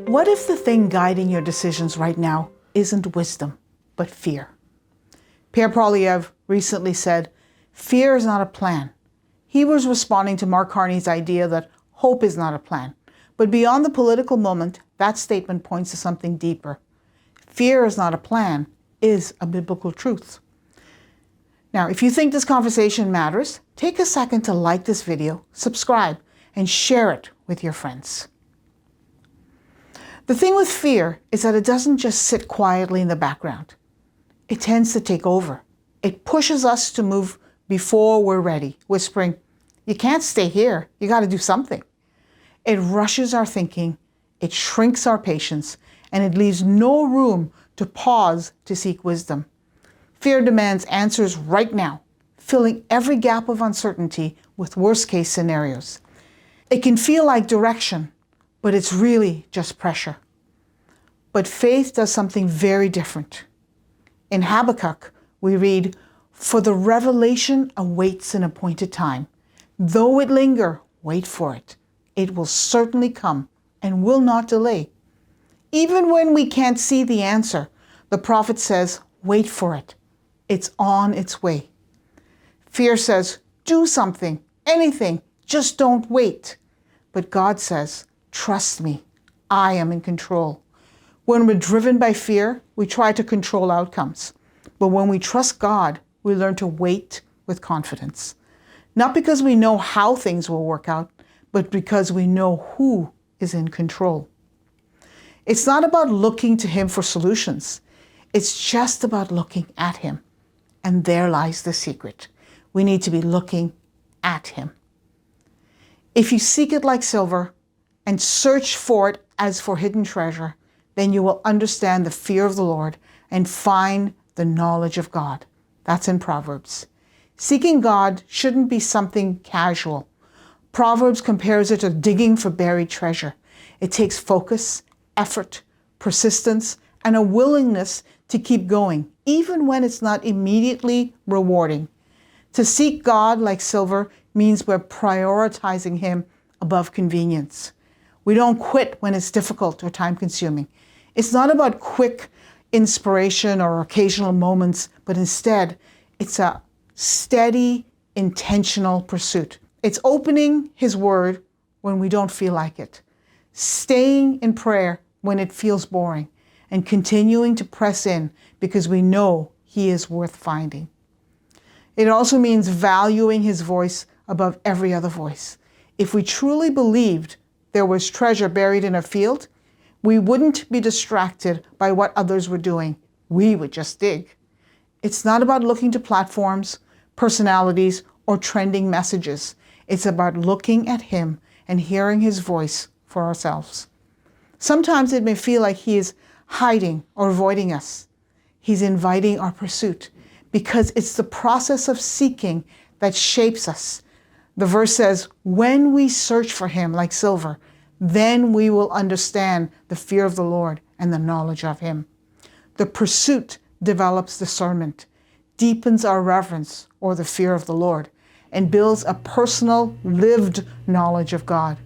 What if the thing guiding your decisions right now isn't wisdom, but fear? Pierre Poilievre recently said, "Fear is not a plan." He was responding to Mark Carney's idea that hope is not a plan. But beyond the political moment, that statement points to something deeper. Fear is not a plan is a biblical truth. Now, if you think this conversation matters, take a second to like this video, subscribe, and share it with your friends. The thing with fear is that it doesn't just sit quietly in the background. It tends to take over. It pushes us to move before we're ready, whispering, "You can't stay here, you got to do something." It rushes our thinking, it shrinks our patience, and it leaves no room to pause to seek wisdom. Fear demands answers right now, filling every gap of uncertainty with worst-case scenarios. It can feel like direction, but it's really just pressure. But faith does something very different. In Habakkuk, we read, "For the revelation awaits an appointed time. Though it linger, wait for it. It will certainly come and will not delay." Even when we can't see the answer, the prophet says, wait for it. It's on its way. Fear says, do something, anything, just don't wait. But God says, trust me, I am in control. When we're driven by fear, we try to control outcomes. But when we trust God, we learn to wait with confidence. Not because we know how things will work out, but because we know who is in control. It's not about looking to Him for solutions. It's just about looking at Him. And there lies the secret. We need to be looking at Him. If you seek it like silver and search for it as for hidden treasure, then you will understand the fear of the Lord and find the knowledge of God. That's in Proverbs. Seeking God shouldn't be something casual. Proverbs compares it to digging for buried treasure. It takes focus, effort, persistence, and a willingness to keep going, even when it's not immediately rewarding. To seek God like silver means we're prioritizing Him above convenience. We don't quit when it's difficult or time-consuming. It's not about quick inspiration or occasional moments, but instead, it's a steady, intentional pursuit. It's opening His Word when we don't feel like it, staying in prayer when it feels boring, and continuing to press in because we know He is worth finding. It also means valuing His voice above every other voice. If we truly believed there was treasure buried in a field, we wouldn't be distracted by what others were doing. We would just dig. It's not about looking to platforms, personalities, or trending messages. It's about looking at Him and hearing His voice for ourselves. Sometimes it may feel like He is hiding or avoiding us. He's inviting our pursuit because it's the process of seeking that shapes us. The verse says, when we search for Him like silver, then we will understand the fear of the Lord and the knowledge of Him. The pursuit develops discernment, deepens our reverence or the fear of the Lord, and builds a personal, lived knowledge of God.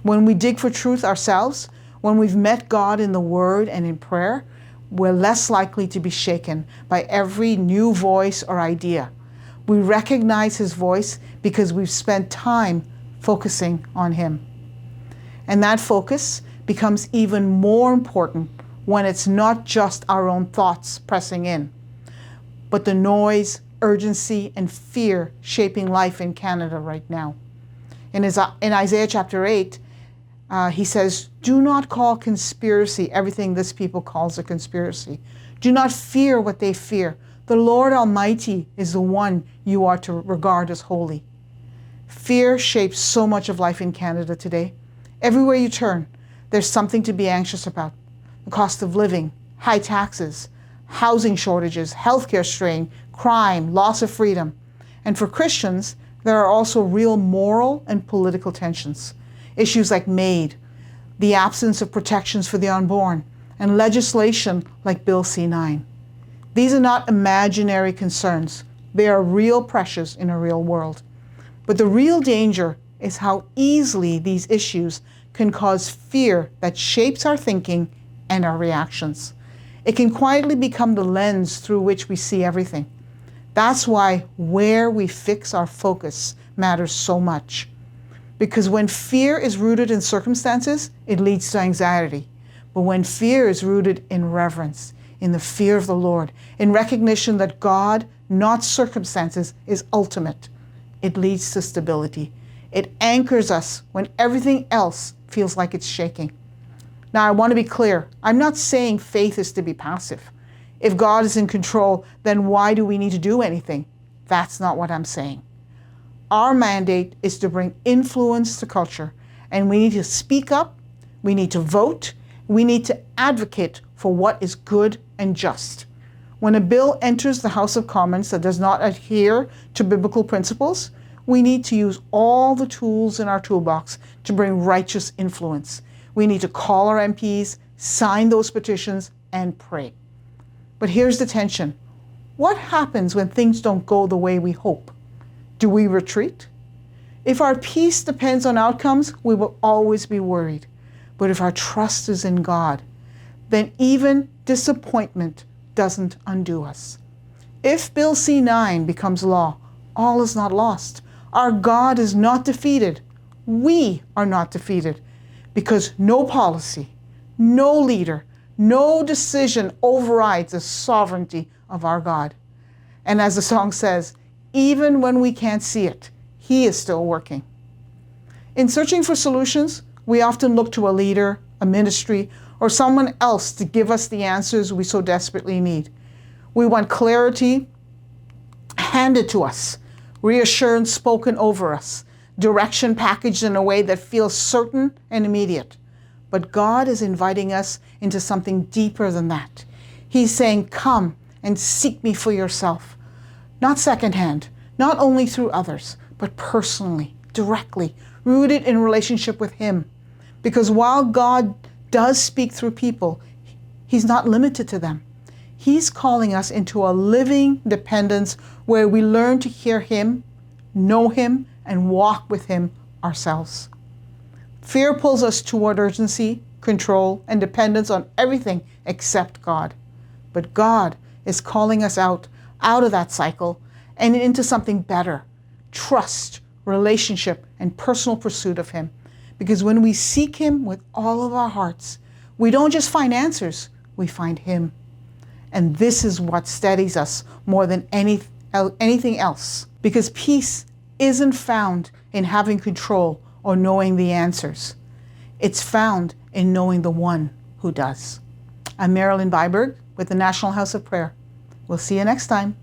When we dig for truth ourselves, when we've met God in the Word and in prayer, we're less likely to be shaken by every new voice or idea. We recognize His voice because we've spent time focusing on Him. And that focus becomes even more important when it's not just our own thoughts pressing in, but the noise, urgency, and fear shaping life in Canada right now. In Isaiah chapter 8, He says, do not call conspiracy everything this people calls a conspiracy. Do not fear what they fear. The Lord Almighty is the one you are to regard as holy. Fear shapes so much of life in Canada today. Everywhere you turn, there's something to be anxious about. The cost of living, high taxes, housing shortages, healthcare strain, crime, loss of freedom. And for Christians, there are also real moral and political tensions. Issues like MAID, the absence of protections for the unborn, and legislation like Bill C-9. These are not imaginary concerns. They are real pressures in a real world. But the real danger is how easily these issues can cause fear that shapes our thinking and our reactions. It can quietly become the lens through which we see everything. That's why where we fix our focus matters so much. Because when fear is rooted in circumstances, it leads to anxiety. But when fear is rooted in reverence, in the fear of the Lord, in recognition that God, not circumstances, is ultimate, it leads to stability. It anchors us when everything else feels like it's shaking. Now, I want to be clear. I'm not saying faith is to be passive. If God is in control, then why do we need to do anything? That's not what I'm saying. Our mandate is to bring influence to culture, and we need to speak up, we need to vote, we need to advocate for what is good and just. When a bill enters the House of Commons that does not adhere to biblical principles, we need to use all the tools in our toolbox to bring righteous influence. We need to call our MPs, sign those petitions, and pray. But here's the tension. What happens when things don't go the way we hope? Do we retreat? If our peace depends on outcomes, we will always be worried. But if our trust is in God, then even disappointment doesn't undo us. If Bill C-9 becomes law, all is not lost. Our God is not defeated. We are not defeated, because no policy, no leader, no decision overrides the sovereignty of our God. And as the song says, even when we can't see it, He is still working. In searching for solutions, we often look to a leader, a ministry, or someone else to give us the answers we so desperately need. We want clarity handed to us, reassurance spoken over us, direction packaged in a way that feels certain and immediate. But God is inviting us into something deeper than that. He's saying, come and seek me for yourself. Not secondhand, not only through others, but personally, directly, rooted in relationship with Him. Because while God does speak through people, He's not limited to them. He's calling us into a living dependence where we learn to hear Him, know Him, and walk with Him ourselves. Fear pulls us toward urgency, control, and dependence on everything except God. But God is calling us out of that cycle and into something better: trust, relationship, and personal pursuit of Him. Because when we seek Him with all of our hearts, we don't just find answers, we find Him. And this is what steadies us more than anything else. Because peace isn't found in having control or knowing the answers. It's found in knowing the one who does. I'm Marilyn Byberg with the National House of Prayer. We'll see you next time.